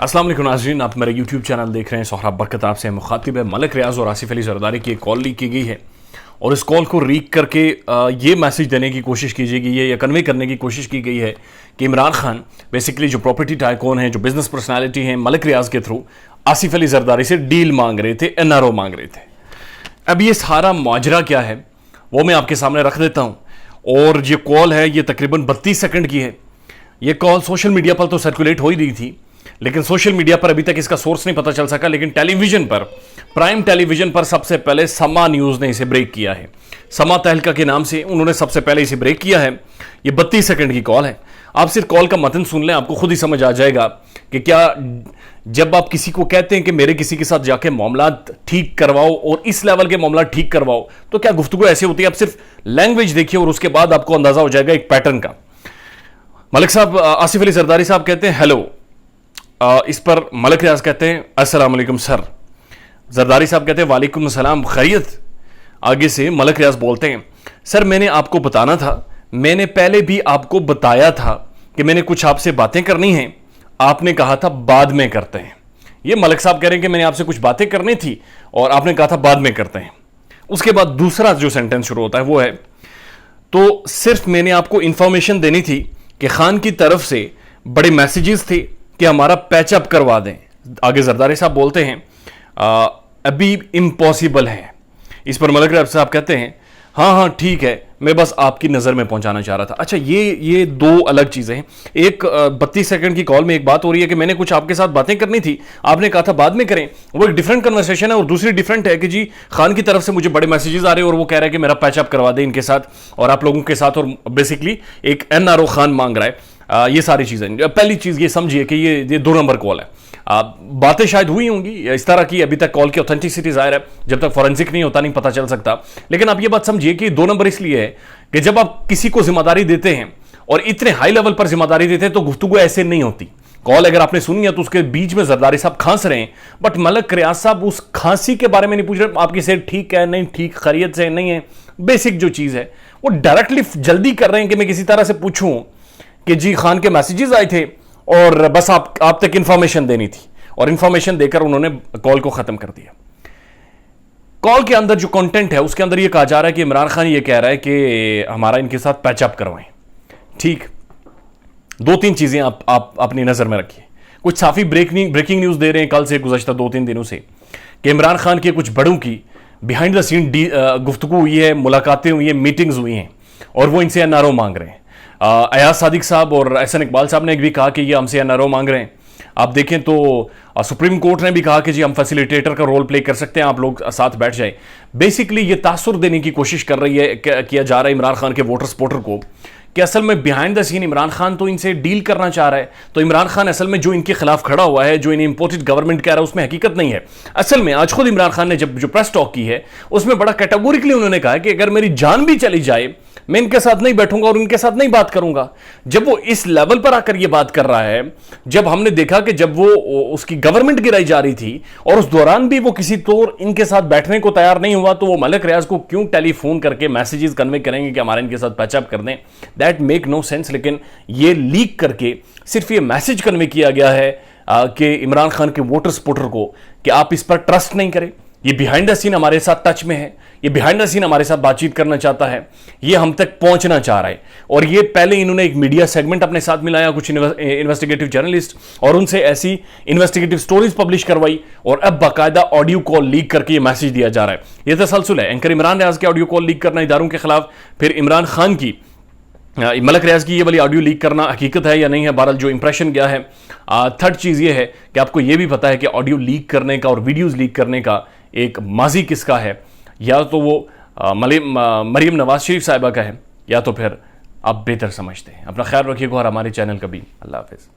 अस्सलाम वालेकुम नाज़रीन, आप मेरा यूट्यूब चैनल देख रहे हैं। सोहराब बरकत आपसे मुखातिब है। मलिक रियाज और आसिफ अली जरदारी की एक कॉल लीक की गई है और इस कॉल को रीक करके ये मैसेज देने की कोशिश की गई है या कन्वे करने की कोशिश की गई है कि इमरान खान बेसिकली जो प्रॉपर्टी टाइकून हैं, जो बिजनेस पर्सनैलिटी हैं, मलिक रियाज के थ्रू आसिफ अली जरदारी से डील मांग रहे थे, NRO मांग रहे थे। अब ये सारा माजरा क्या है वो मैं आपके सामने रख देता हूँ। और ये कॉल है, ये तकरीबन 32 सेकंड की है। ये कॉल सोशल मीडिया पर तो सर्कुलेट हो ही रही थी, लेकिन सोशल मीडिया पर अभी तक इसका सोर्स नहीं पता चल सका। लेकिन टेलीविजन पर, प्राइम टेलीविजन पर सबसे पहले समा न्यूज़ ने इसे ब्रेक किया है। समा तहलका के नाम से उन्होंने सबसे पहले इसे ब्रेक किया है। ये 32 सेकंड की कॉल है। आप सिर्फ कॉल का मतन सुन लें, आपको खुद ही समझ आ जाएगा कि क्या जब आप किसी को कहते हैं कि मेरे किसी के साथ जाके मामला ठीक करवाओ और इस लेवल के मामला ठीक करवाओ, तो क्या गुफ्तगू ऐसे होती है। आप सिर्फ लैंग्वेज देखिए और उसके बाद आपको अंदाजा हो जाएगा एक पैटर्न का। मलिक साहब, आसिफ अली जरदारी साहब कहते हैं हेलो, इस पर मलिक रियाज कहते हैं अस्सलाम वालेकुम सर। जरदारी साहब कहते हैं वालेकुम सलाम, खैरियत। आगे से मलिक रियाज बोलते हैं सर मैंने आपको बताना था, मैंने पहले भी आपको बताया था कि मैंने कुछ आपसे बातें करनी हैं, आपने कहा था बाद में करते हैं। ये मलिक साहब कह रहे हैं कि मैंने आपसे कुछ बातें करनी थी और आपने कहा था बाद में करते हैं। उसके बाद दूसरा जो सेंटेंस शुरू होता है वो है तो सिर्फ मैंने आपको इंफॉर्मेशन देनी थी कि खान की तरफ से बड़े मैसेजेस थे कि हमारा पैचअप करवा दें। आगे जरदारी साहब बोलते हैं अभी इम्पॉसिबल है। इस पर मलिक रियाज साहब कहते हैं हाँ ठीक है, मैं बस आपकी नज़र में पहुंचाना चाह रहा था। अच्छा, ये दो अलग चीज़ें हैं। एक 32 सेकंड की कॉल में एक बात हो रही है कि मैंने कुछ आपके साथ बातें करनी थी, आपने कहा था बाद में करें, वो एक डिफरेंट कन्वर्सेशन है। और दूसरी डिफरेंट है कि जी खान की तरफ से मुझे बड़े मैसेजेस आ रहे हैं और वो कह रहा है कि मेरा पैचअप करवा दें इनके साथ और आप लोगों के साथ, और बेसिकली एक NRO खान मांग रहा है। ये सारी चीज़ें, पहली चीज़ ये समझिए कि ये 2 नंबर कॉल है। बातें शायद हुई होंगी इस तरह की, अभी तक कॉल की ऑथेंटिसिटी जाहिर है, जब तक फॉरेंसिक नहीं होता नहीं पता चल सकता। लेकिन आप ये बात समझिए कि 2 नंबर इसलिए है कि जब आप किसी को जिम्मेदारी देते हैं और इतने हाई लेवल पर जिम्मेदारी देते हैं तो गुफ्तगू ऐसे नहीं होती। कॉल अगर आपने सुनी है तो उसके बीच में जरदारी साहब खांस रहे हैं, बट मलिक रियाज साहब उस खांसी के बारे में नहीं पूछ रहे आपकी सेहत ठीक है नहीं ठीक, खैरियत से नहीं है। बेसिक जो चीज है वो डायरेक्टली जल्दी कर रहे हैं कि मैं किसी तरह से पूछूं कि जी खान के मैसेजेस आए थे और बस आप तक इंफॉर्मेशन देनी थी, और इंफॉर्मेशन देकर उन्होंने कॉल को खत्म कर दिया। कॉल के अंदर जो कंटेंट है उसके अंदर ये कहा जा रहा है कि इमरान खान ये कह रहा है कि हमारा इनके साथ पैचअप करवाएं। ठीक, 2-3 चीजें आप अपनी नजर में रखिए। कुछ साफी ब्रेकिंग न्यूज दे रहे हैं कल से, गुज़श्ता 2-3 दिनों से, कि इमरान खान के कुछ बड़ों की बिहाइंड द सीन गुफ्तगू हुई है, मुलाकातें हुई हैं, मीटिंग्स हुई हैं और वो इनसे NRO मांग रहे हैं। अयाज सादिक साहब और एहसन इकबाल साहब ने भी कहा कि ये हमसे NRO मांग रहे हैं। आप देखें तो सुप्रीम कोर्ट ने भी कहा कि जी हम फैसिलिटेटर का रोल प्ले कर सकते हैं, आप लोग साथ बैठ जाए। बेसिकली ये तासुर देने की कोशिश कर रही है, किया जा रहा है इमरान खान के वोटर सपोर्टर को, कि असल में behind the scene Imran Khan तो इनसे डील करना चाह रहा है। तो इमरान खान असल में जो इनके खिलाफ खड़ा हुआ है, जो इन्हें इंपोर्टेड गवर्नमेंट कह रहा है, उसमें हकीकत नहीं है। असल में आज खुद इमरान खान ने जब जो प्रेस टॉक की है उसमें बड़ा कैटेगोरिकली उन्होंने कहा कि अगर मेरी जान भी चली जाए मैं इनके साथ नहीं बैठूंगा और इनके साथ नहीं बात करूंगा। जब वो इस लेवल पर आकर ये बात कर रहा है, जब हमने देखा कि जब वो उसकी गवर्नमेंट गिराई जा रही थी और उस दौरान भी वो किसी तौर इनके साथ बैठने को तैयार नहीं हुआ, तो वो मलिक रियाज को क्यों टेलीफोन करके मैसेजेस कन्वे करेंगे कि हमारे इनके साथ पैचअप कर दें। That make no sense. लेकिन ये लीक करके सिर्फ ये मैसेज कन्वे किया गया है कि इमरान खान के वोटर सपोर्टर को कि आप इस पर ट्रस्ट नहीं करें। ये बिहाइंड द सीन हमारे साथ टच में है, ये बिहाइंड द सीन हमारे साथ बातचीत करना चाहता है, ये हम तक पहुंचना चाह रहा है। और ये पहले इन्होंने एक मीडिया सेगमेंट अपने साथ मिलाया, कुछ इन्वेस्टिगेटिव जर्नलिस्ट, और उनसे ऐसी इन्वेस्टिगेटिव स्टोरीज पब्लिश करवाई और अब बाकायदा ऑडियो कॉल लीक करके ये मैसेज दिया जा रहा है। ये तसलसल है, एंकर इमरान रियाज के ऑडियो कॉल लीक करना इदारों के खिलाफ, फिर इमरान खान की मलिक रियाज की ये वाली ऑडियो लीक करना हकीकत है या नहीं है, बहरहाल जो इंप्रेशन गया है। थर्ड चीज़ ये है कि आपको ये भी पता है कि ऑडियो लीक करने का और वीडियोज़ लीक करने का एक माजी किसका है, या तो वो मरीम नवाज शरीफ साहिबा का है या तो फिर आप बेहतर समझते हैं। अपना ख्याल रखिएगा और हमारे चैनल का भी। अल्लाह हाफिज़।